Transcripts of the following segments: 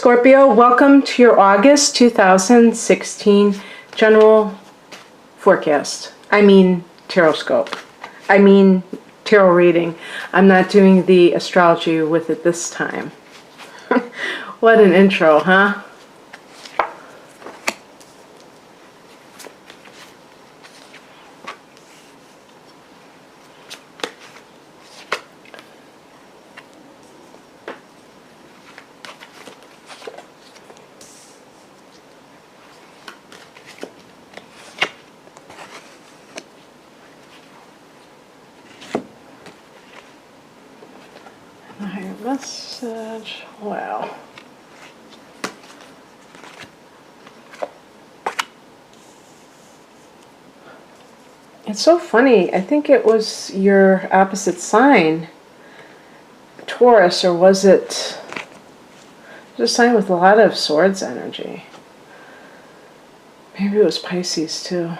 Scorpio. Welcome to your August 2016 general forecast. I mean tarot tarot reading. I'm not doing the astrology with it this time. What an intro, huh? Higher message. Wow. It's so funny. I think it was your opposite sign, Taurus, or was it a sign with a lot of swords energy? Maybe it was Pisces too.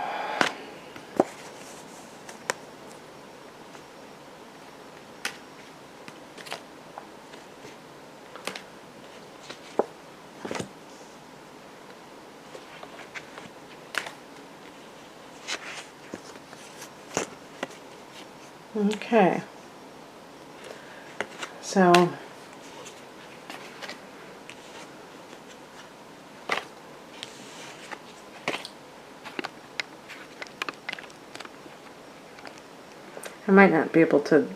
Okay, so I might not be able to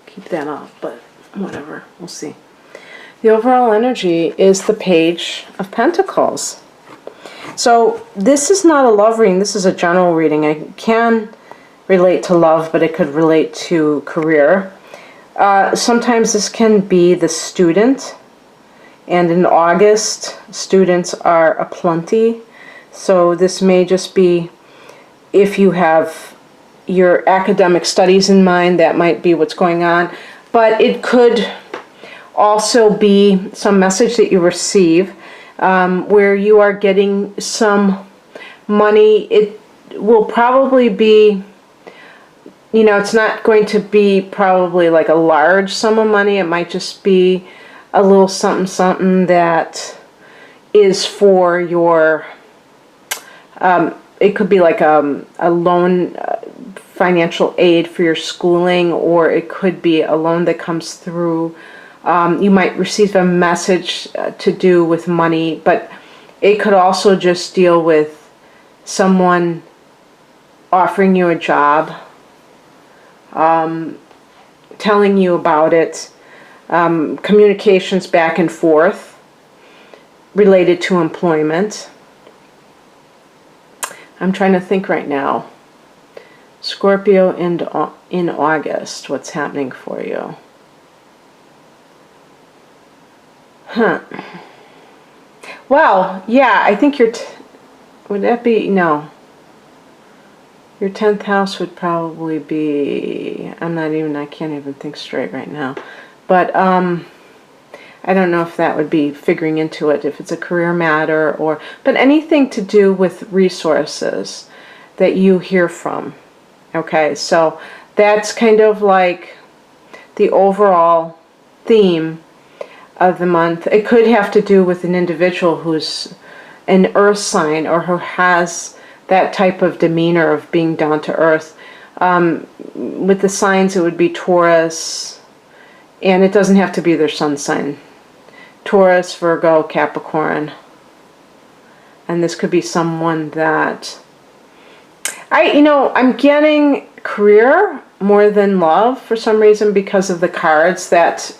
keep that up, but whatever, we'll see. The overall energy is the Page of Pentacles. So this is not a love reading, this is a general reading. I can relate to love, but it could relate to career. Sometimes this can be the student, and in August students are aplenty, so this may just be, if you have your academic studies in mind, that might be what's going on, but it could also be some message that you receive where you are getting some money. It will probably be, you know, it's not going to be probably like a large sum of money. It might just be a little something something that is for your, it could be like a loan, financial aid for your schooling, or it could be a loan that comes through. You might receive a message to do with money, but it could also just deal with someone offering you a job, telling you about it, communications back and forth related to employment. I'm trying to think right now. Scorpio in August, what's happening for you? Well, yeah, I think would that be, no. Your 10th house would probably be, I can't even think straight right now. But I don't know if that would be figuring into it, if it's a career matter, or, but anything to do with resources that you hear from. Okay, so that's kind of like the overall theme of the month. It could have to do with an individual who's an earth sign, or who has that type of demeanor of being down to earth. With the signs, it would be Taurus, and it doesn't have to be their sun sign. Taurus, Virgo, Capricorn. And this could be someone that, I'm getting career more than love for some reason, because of the cards that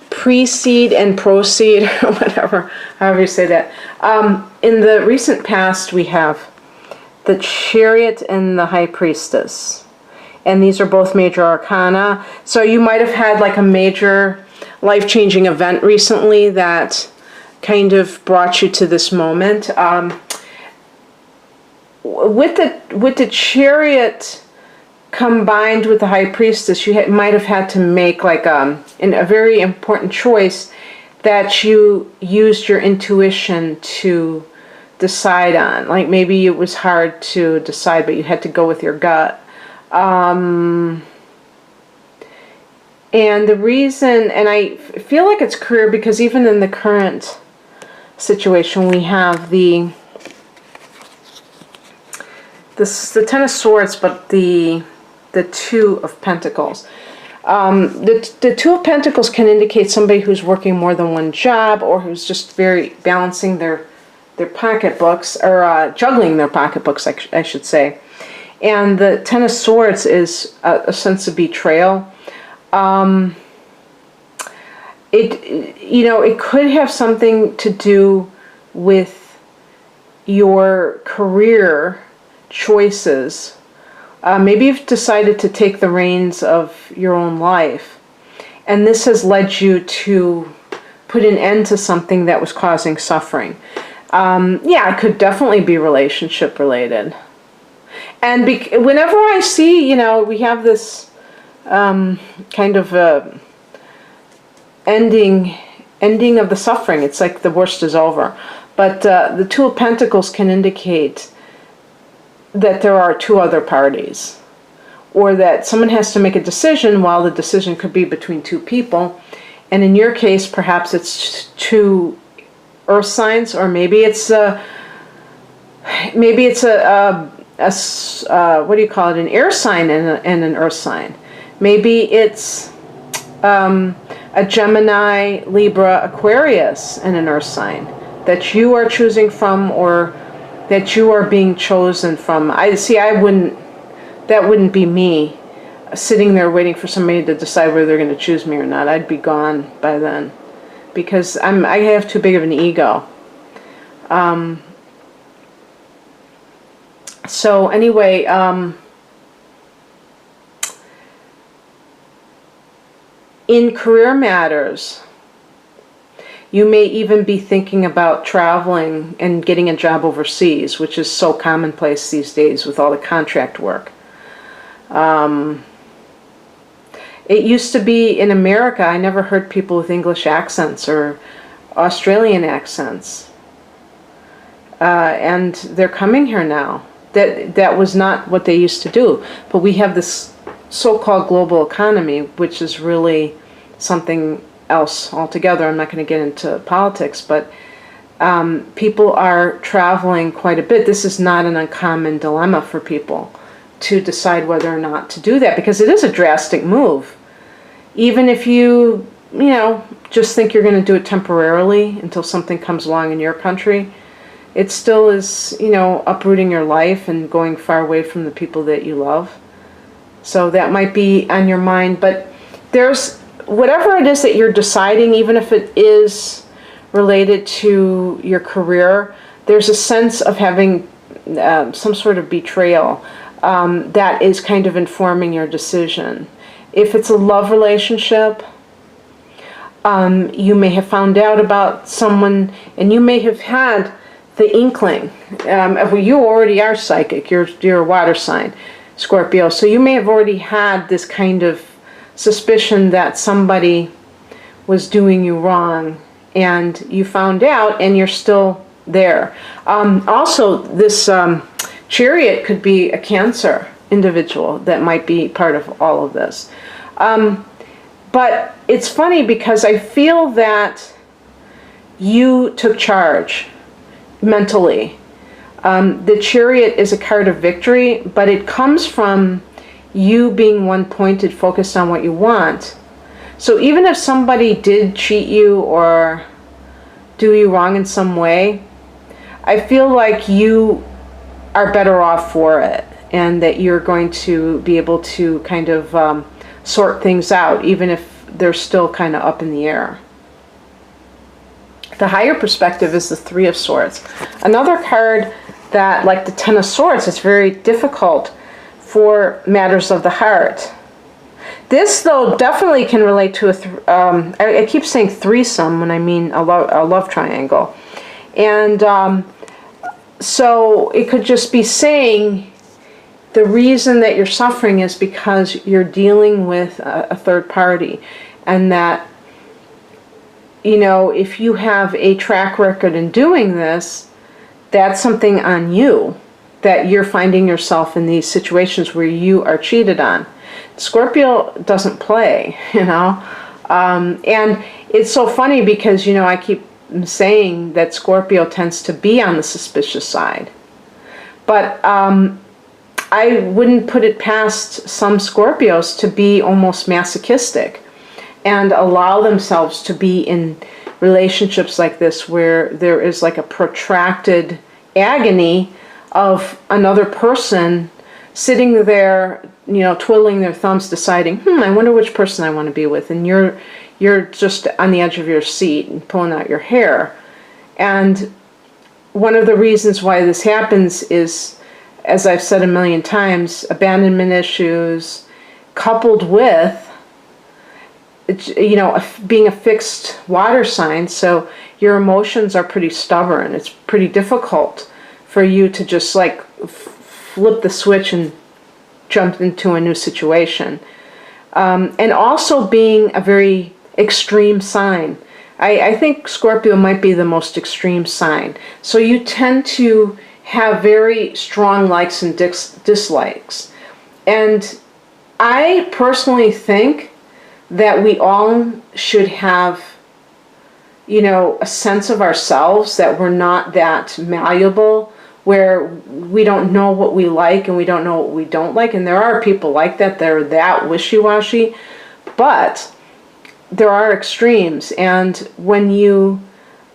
precede and proceed, or whatever, however you say that. In the recent past, we have the Chariot and the High Priestess. And these are both major arcana. So you might have had like a major life-changing event recently that kind of brought you to this moment. With the Chariot combined with the High Priestess, you might have had to make like a very important choice that you used your intuition to decide on. Like maybe it was hard to decide, but you had to go with your gut. And the reason, and I feel like it's career, because even in the current situation we have the Ten of Swords, but the Two of Pentacles. The Two of Pentacles can indicate somebody who's working more than one job, or who's just very balancing their pocketbooks, or juggling their pocketbooks, I should say. And the Ten of Swords is a sense of betrayal. It could have something to do with your career choices. Maybe you've decided to take the reins of your own life, and this has led you to put an end to something that was causing suffering. It could definitely be relationship related. And whenever I see, we have this kind of ending of the suffering. It's like the worst is over. But the Two of Pentacles can indicate that there are two other parties, or that someone has to make a decision, while the decision could be between two people. And in your case, perhaps it's two earth signs, or maybe it's a what do you call it, an air sign and an earth sign. Maybe it's a Gemini, Libra, Aquarius, and an earth sign that you are choosing from, or that you are being chosen from. That wouldn't be me sitting there waiting for somebody to decide whether they're going to choose me or not. I'd be gone by then, because I have too big of an ego. So anyway, in career matters, you may even be thinking about traveling and getting a job overseas, which is so commonplace these days with all the contract work. It used to be in America, I never heard people with English accents or Australian accents. And they're coming here now. That was not what they used to do. But we have this so-called global economy, which is really something else altogether. I'm not going to get into politics, but people are traveling quite a bit. This is not an uncommon dilemma for people to decide whether or not to do that, because it is a drastic move. Even if you just think you're going to do it temporarily until something comes along in your country, it still is, uprooting your life and going far away from the people that you love. So that might be on your mind, but there's whatever it is that you're deciding, even if it is related to your career, there's a sense of having some sort of betrayal that is kind of informing your decision. If it's a love relationship, you may have found out about someone, and you may have had the inkling. You already are psychic. You're a water sign, Scorpio. So you may have already had this kind of suspicion that somebody was doing you wrong, and you found out, and you're still there. Also, this Chariot could be a Cancer individual that might be part of all of this. But it's funny, because I feel that you took charge mentally. The Chariot is a card of victory, but it comes from you being one-pointed, focused on what you want. So even if somebody did cheat you or do you wrong in some way, I feel like you are better off for it, and that you're going to be able to kind of sort things out, even if they're still kind of up in the air. The higher perspective is the Three of Swords. Another card that, like the Ten of Swords, is very difficult for matters of the heart. This, though, definitely can relate to I keep saying threesome when I mean a love triangle. And so it could just be saying the reason that you're suffering is because you're dealing with a third party, and that, if you have a track record in doing this, that's something on you, that you're finding yourself in these situations where you are cheated on. Scorpio doesn't play, you know. And it's so funny because, you know, I keep saying that Scorpio tends to be on the suspicious side. But I wouldn't put it past some Scorpios to be almost masochistic and allow themselves to be in relationships like this where there is like a protracted agony of another person sitting there, you know, twiddling their thumbs, deciding, I wonder which person I want to be with. And you're just on the edge of your seat and pulling out your hair. And one of the reasons why this happens is, as I've said a million times, abandonment issues coupled with, you know, being a fixed water sign. So your emotions are pretty stubborn. It's pretty difficult for you to just like flip the switch and jump into a new situation. And also being a very extreme sign. I think Scorpio might be the most extreme sign. So you tend to have very strong likes and dislikes. And I personally think that we all should have, you know, a sense of ourselves, that we're not that malleable, where we don't know what we like and we don't know what we don't like. And there are people like that. They're that wishy-washy. But there are extremes. And when you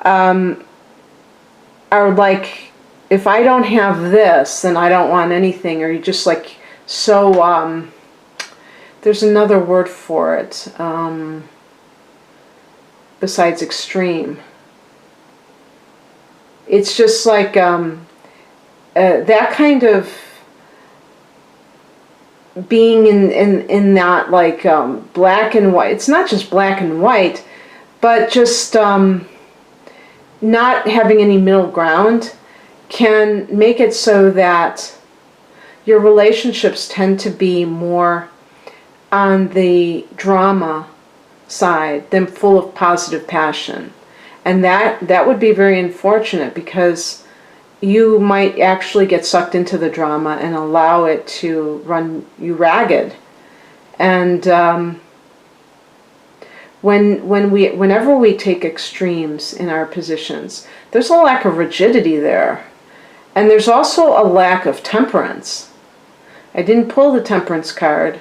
are like, if I don't have this, then I don't want anything, or you just like so, there's another word for it besides extreme. It's just like that kind of being in that like black and white. It's not just black and white, but just not having any middle ground can make it so that your relationships tend to be more on the drama side than full of positive passion. And that would be very unfortunate, because you might actually get sucked into the drama and allow it to run you ragged. And whenever we take extremes in our positions, there's a lack of rigidity there. And there's also a lack of temperance. I didn't pull the temperance card,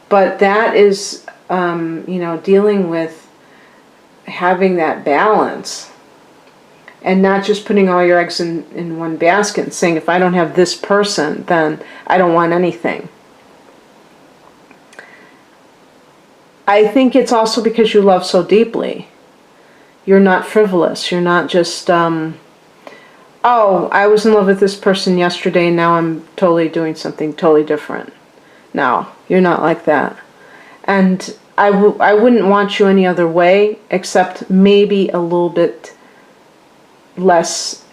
but that is, you know, dealing with having that balance and not just putting all your eggs in one basket and saying, if I don't have this person, then I don't want anything. I think it's also because you love so deeply. You're not frivolous. You're not just, oh, I was in love with this person yesterday, and now I'm totally doing something totally different. No, you're not like that. And I wouldn't want you any other way, except maybe a little bit less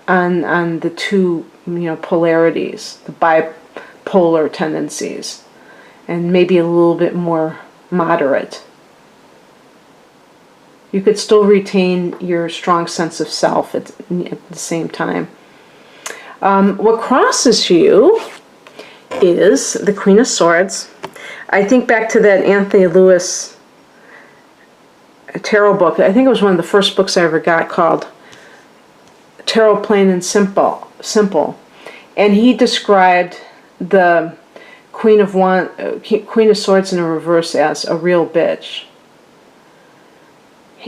on the two, you know, polarities, the bipolar tendencies, and maybe a little bit more moderate. You could still retain your strong sense of self at the same time. What crosses you is the Queen of Swords. I think back to that Anthony Lewis tarot book. I think it was one of the first books I ever got, called Tarot Plain and Simple. And he described the Queen of Swords in a reverse as a real bitch.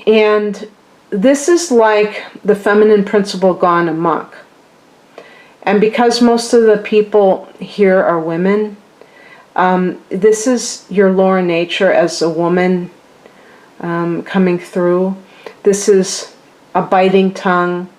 And this is like the feminine principle gone amok. And because most of the people here are women, this is your lower nature as a woman coming through. This is a biting tongue,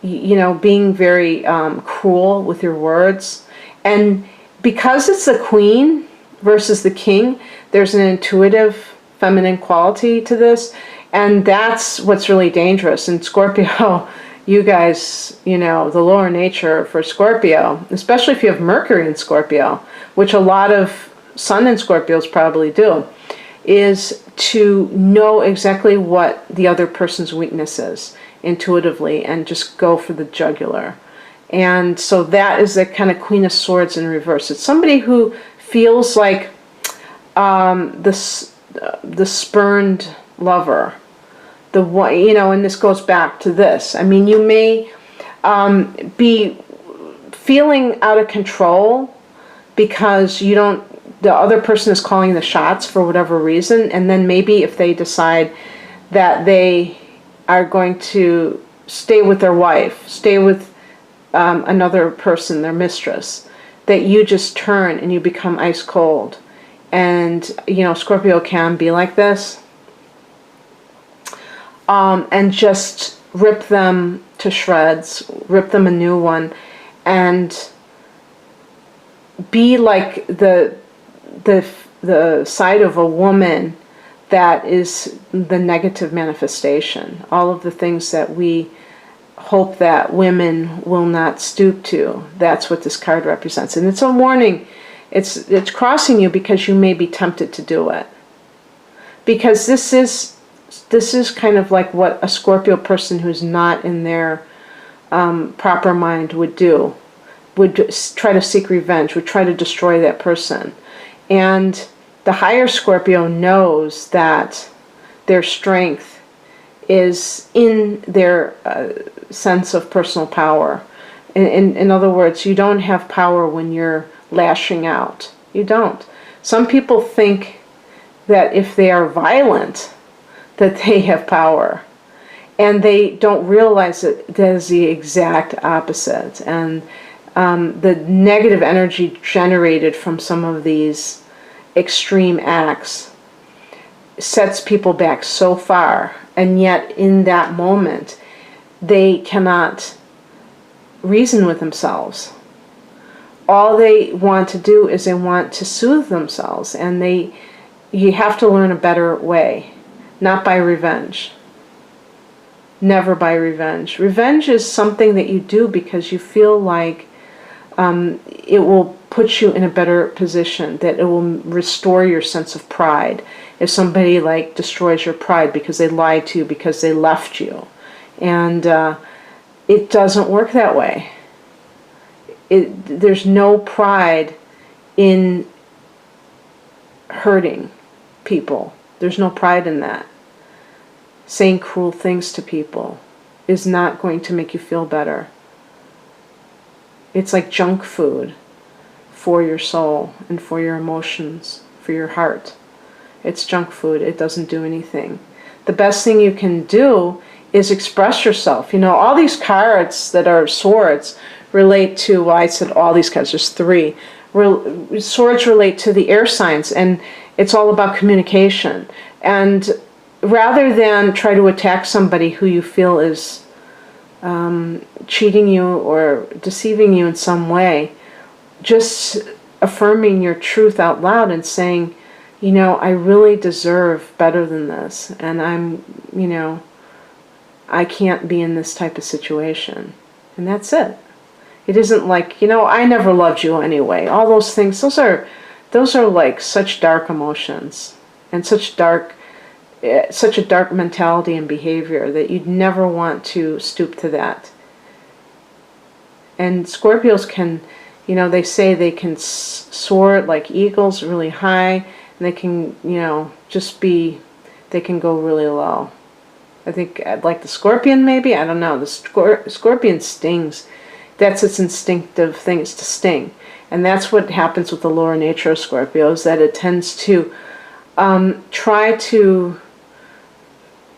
you know, being very cruel with your words. And because it's the queen versus the king, there's an intuitive feminine quality to this. And that's what's really dangerous. And Scorpio, you guys, you know, the lower nature for Scorpio, especially if you have Mercury in Scorpio, which a lot of Sun in Scorpios probably do, is to know exactly what the other person's weakness is intuitively and just go for the jugular. And so that is the kind of Queen of Swords in reverse. It's somebody who feels like the spurned lover, the one, and this goes back to this. I mean, you may be feeling out of control because the other person is calling the shots for whatever reason, and then maybe if they decide that they are going to stay with their wife, stay with another person, their mistress, that you just turn and you become ice cold. And, Scorpio can be like this. And just rip them to shreds, rip them a new one, and be like the side of a woman that is the negative manifestation. All of the things that we hope that women will not stoop to. That's what this card represents. And it's a warning. It's crossing you because you may be tempted to do it. Because this is kind of like what a Scorpio person who's not in their proper mind would do. Would try to seek revenge, would try to destroy that person. And the higher Scorpio knows that their strength is in their sense of personal power. In other words, you don't have power when you're lashing out. You don't. Some people think that if they are violent, that they have power. And they don't realize that is the exact opposite. And the negative energy generated from some of these extreme acts sets people back so far, and yet in that moment they cannot reason with themselves. All they want to do is they want to soothe themselves, and you have to learn a better way, not by revenge. Never by revenge. Revenge is something that you do because you feel like it will put you in a better position, that it will restore your sense of pride. If somebody destroys your pride because they lied to you, because they left you. And it doesn't work that way. There's no pride in hurting people. There's no pride in that. Saying cruel things to people is not going to make you feel better. It's like junk food for your soul and for your emotions, for your heart. It's junk food. It doesn't do anything. The best thing you can do is express yourself. All these cards that are swords relate to, well, I said all these cards, there's 3. Swords relate to the air signs, and it's all about communication. And rather than try to attack somebody who you feel is cheating you or deceiving you in some way, just affirming your truth out loud and saying, I really deserve better than this, and I can't be in this type of situation. And that's it. It isn't like, I never loved you anyway. All those things, those are like such dark emotions and such a dark mentality and behavior that you'd never want to stoop to that. And Scorpios can, they say they can soar like eagles really high, and they can, they can go really low. I think like the scorpion maybe, I don't know. The scorpion stings. That's its instinctive thing, is to sting. And that's what happens with the lower nature of Scorpio, is that it tends to try to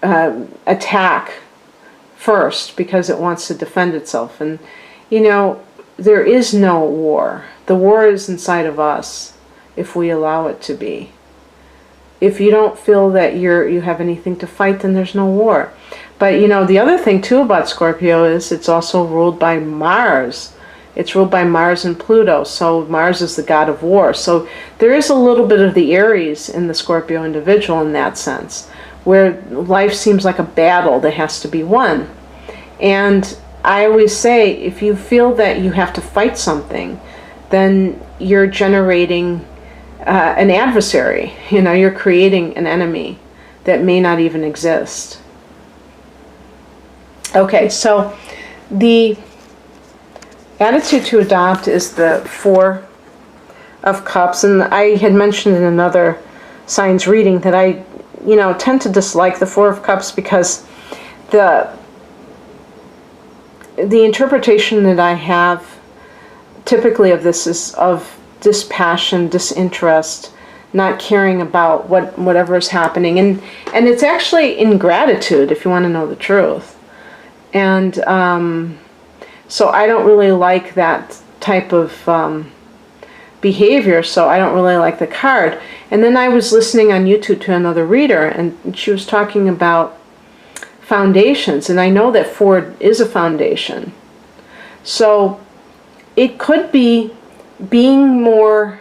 attack first because it wants to defend itself. And there is no war. The war is inside of us if we allow it to be. If you don't feel that you have anything to fight, then there's no war. But the other thing too about Scorpio is it's also ruled by Mars. It's ruled by Mars and Pluto. So Mars is the god of war. So there is a little bit of the Aries in the Scorpio individual in that sense, where life seems like a battle that has to be won. And I always say, if you feel that you have to fight something, then you're generating an adversary. You're creating an enemy that may not even exist. Okay, so the attitude to adopt is the 4 of Cups, and I had mentioned in another signs reading that I, tend to dislike the Four of Cups because the interpretation that I have typically of this is of dispassion, disinterest, not caring about whatever is happening, and it's actually ingratitude, if you want to know the truth. And so I don't really like that type of behavior, so I don't really like the card. And then I was listening on YouTube to another reader, and she was talking about foundations, and I know that Ford is a foundation. So it could be being more,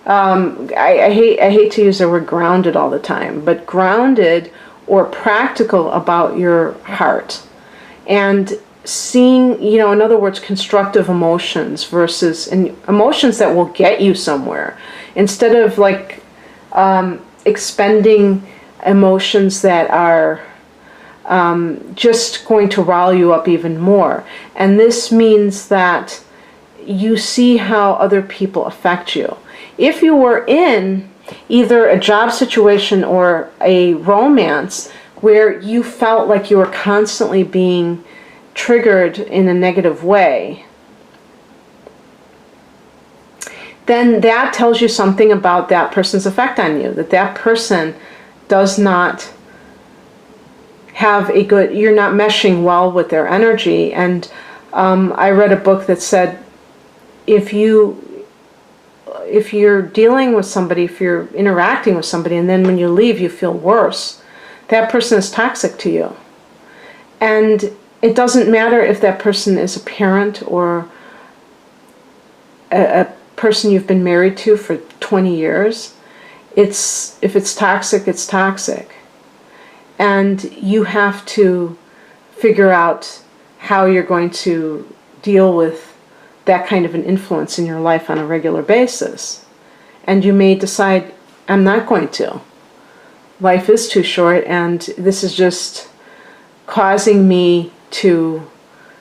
I hate to use the word grounded all the time, but grounded or practical about your heart. And seeing, in other words, constructive emotions versus emotions that will get you somewhere, instead of like expending emotions that are just going to rile you up even more. And this means that you see how other people affect you. If you were in either a job situation or a romance where you felt like you were constantly being triggered in a negative way, then that tells you something about that person's effect on you, that person does not have a good, you're not meshing well with their energy. And I read a book that said if you're dealing with somebody, if you're interacting with somebody, and then when you leave you feel worse, that person is toxic to you. And it doesn't matter if that person is a parent or a person you've been married to for 20 years. If it's toxic, it's toxic. And you have to figure out how you're going to deal with that kind of an influence in your life on a regular basis. And you may decide, I'm not going to. Life is too short, and this is just causing me to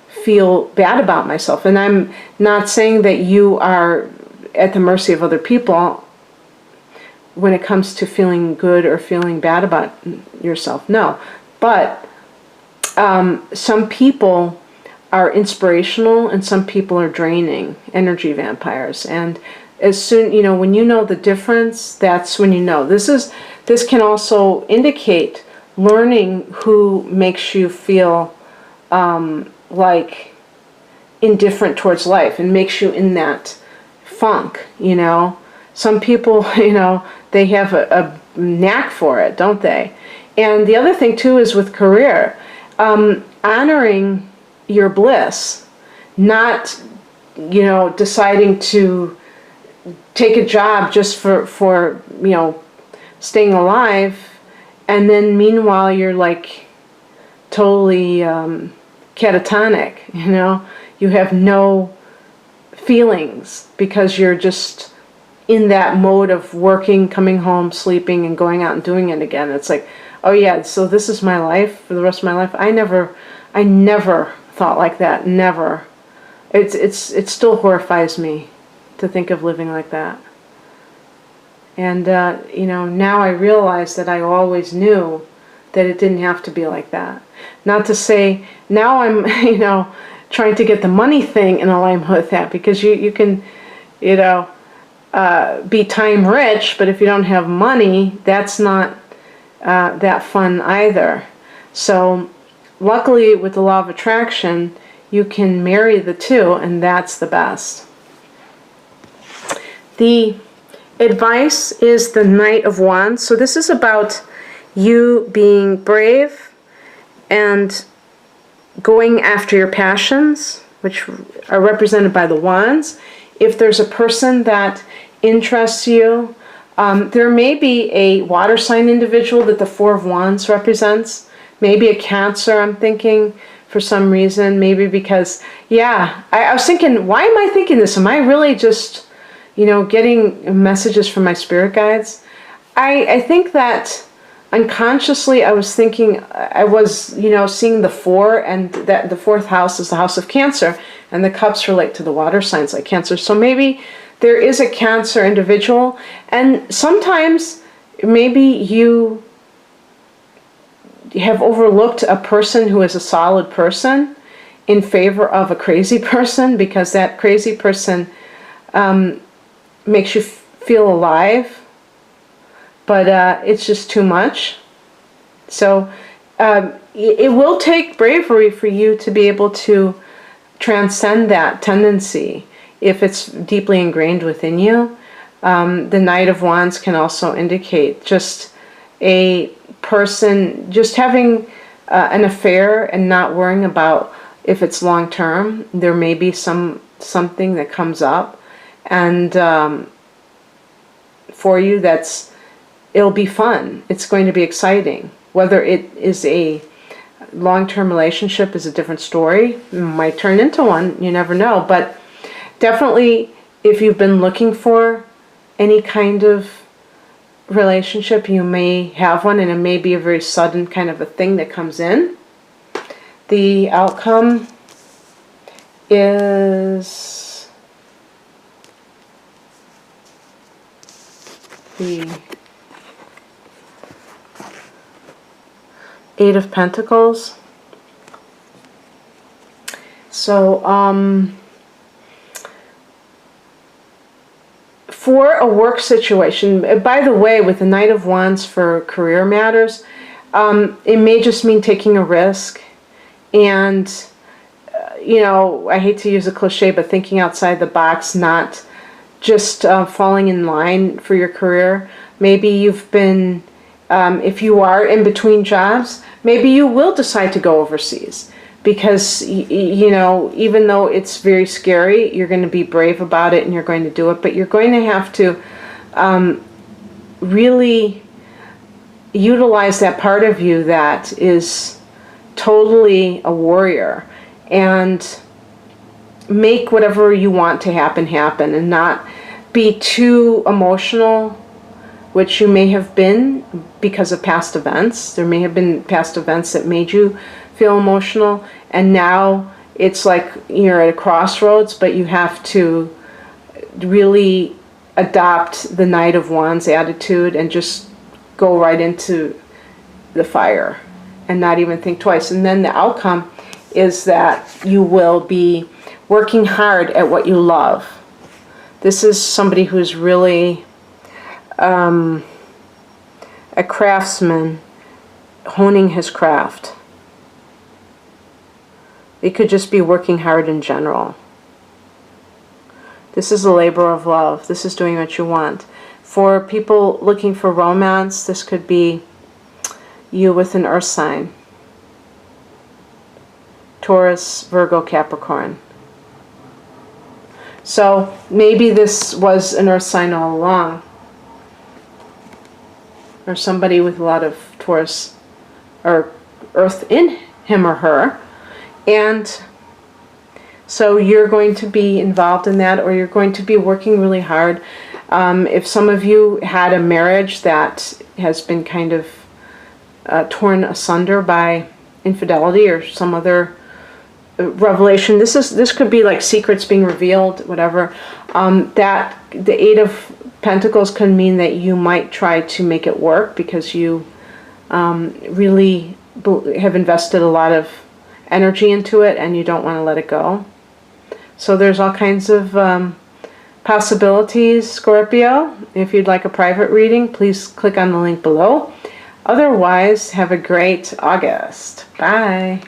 feel bad about myself. And I'm not saying that you are at the mercy of other people when it comes to feeling good or feeling bad about yourself. No. But some people are inspirational and some people are draining, energy vampires. And as soon, when you know the difference, that's when you know. This can also indicate learning who makes you feel like indifferent towards life and makes you in that funk, Some people, they have a knack for it, don't they? And the other thing too is with career, honoring your bliss, not, deciding to take a job just for staying alive, and then meanwhile you're like totally catatonic, you have no feelings because you're just in that mode of working, coming home, sleeping, and going out and doing it again. It's like, oh yeah, so this is my life for the rest of my life. I never thought like that. Never. It still horrifies me to think of living like that. And now I realize that I always knew that it didn't have to be like that. Not to say now I'm trying to get the money thing in alignment with that, because you can be time rich, but if you don't have money, that's not that fun either. So luckily with the law of attraction, you can marry the two, and that's the best. The advice is the Knight of Wands. So this is about you being brave and going after your passions, which are represented by the wands. If there's a person that interests you, there may be a water sign individual that the Four of Wands represents. Maybe a Cancer, I'm thinking, for some reason. Maybe because, I was thinking, why am I thinking this? Am I really just, getting messages from my spirit guides? I think that unconsciously I was thinking, I was, seeing the four, and that the fourth house is the house of Cancer, and the cups relate to the water signs like Cancer. So maybe there is a Cancer individual, and sometimes maybe you have overlooked a person who is a solid person in favor of a crazy person, because that crazy person makes you feel alive, but it's just too much. So it will take bravery for you to be able to transcend that tendency if it's deeply ingrained within you. The Knight of Wands can also indicate just a person just having an affair and not worrying about if it's long term. There may be something that comes up, and for you it'll be fun. It's going to be exciting. Whether it is a long-term relationship is a different story. It might turn into one, you never know. But definitely, if you've been looking for any kind of relationship, you may have one, and it may be a very sudden kind of a thing that comes in. The outcome is the Eight of Pentacles. So, for a work situation, by the way, with the Knight of Wands for career matters, it may just mean taking a risk, and, I hate to use a cliche, but thinking outside the box, not just falling in line for your career. Maybe you've been, if you are in between jobs, maybe you will decide to go overseas, because, even though it's very scary, you're going to be brave about it and you're going to do it, but you're going to have to really utilize that part of you that is totally a warrior, and make whatever you want to happen, and not be too emotional, which you may have been because of past events. There may have been past events that made you feel emotional, and now it's like you're at a crossroads, but you have to really adopt the Knight of Wands attitude and just go right into the fire and not even think twice. And then the outcome is that you will be working hard at what you love. This is somebody who's really a craftsman, honing his craft. It could just be working hard in general. This is a labor of love. This is doing what you want. For people looking for romance, this could be you with an earth sign. Taurus, Virgo, Capricorn. So maybe this was an earth sign all along, or somebody with a lot of Taurus or earth in him or her, and so you're going to be involved in that, or you're going to be working really hard. If some of you had a marriage that has been kind of torn asunder by infidelity or some other revelation, this could be like secrets being revealed, whatever, that the Eight of Pentacles can mean that you might try to make it work, because you really have invested a lot of energy into it and you don't want to let it go. So there's all kinds of possibilities, Scorpio. If you'd like a private reading, please click on the link below. Otherwise, have a great August. Bye.